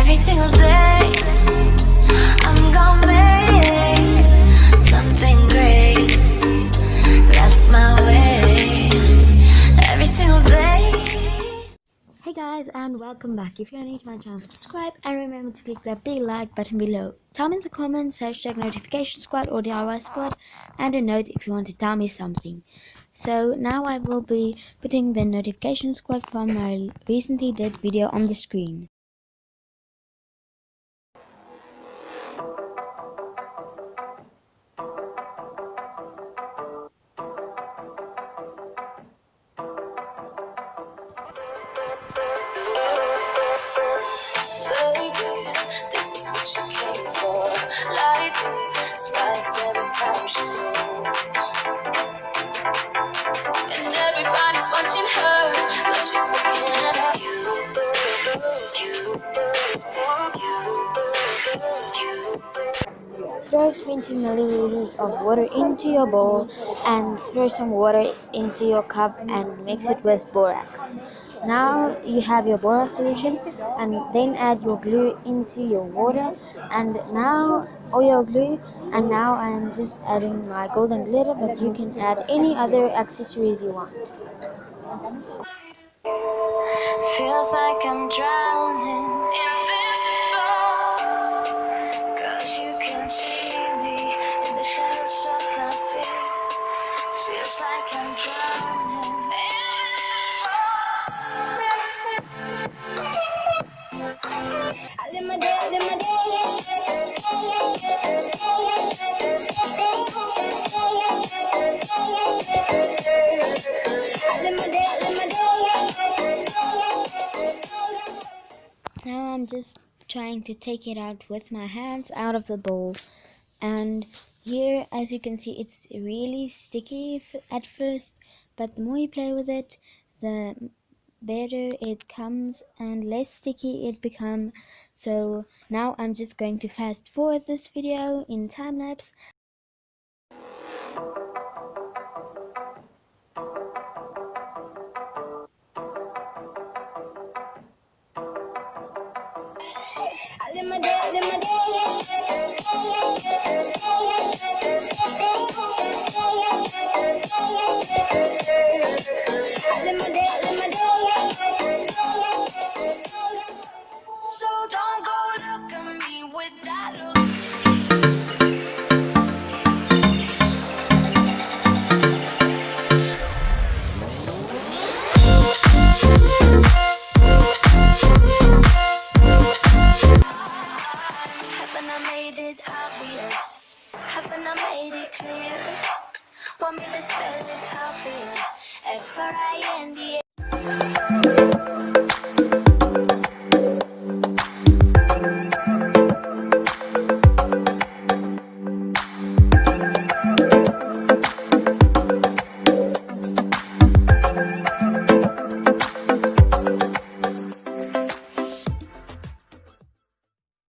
Every single day I'm gonna make something great. That's my way. Every single day. Hey guys, and welcome back. If you're new to my channel, subscribe and remember to click that big like button below. Tell me in the comments #notification squad or DIY squad, and a note if you want to tell me something. So now I will be putting the notification squad from my recently did video on the screen. Baby, this is what you came for. Lightning strikes every time she moves, and everybody's watching her, but she's looking at you. Throw 20 milliliters of water into your bowl and throw some water into your cup and mix it with borax. Now you have your borax solution, and then add your glue into your water and now or your glue, and now I am just adding my golden glitter, but you can add any other accessories you want. Feels like I'm drowning, invisible, 'cause you can see me in the shadows of my feet. Feels like I'm drowning, I live my day, I live my day. Now I'm just trying to take it out with my hands out of the bowl, and here as you can see it's really sticky at first, but the more you play with it the better it comes and less sticky it becomes. So now I'm just going to fast forward this video in time lapse. I live my day, I live my day. I live my day, I live my day. So don't go look at me with that look. Haven't I made it obvious? Haven't I made it clear? Want me to spell it obvious? Frind.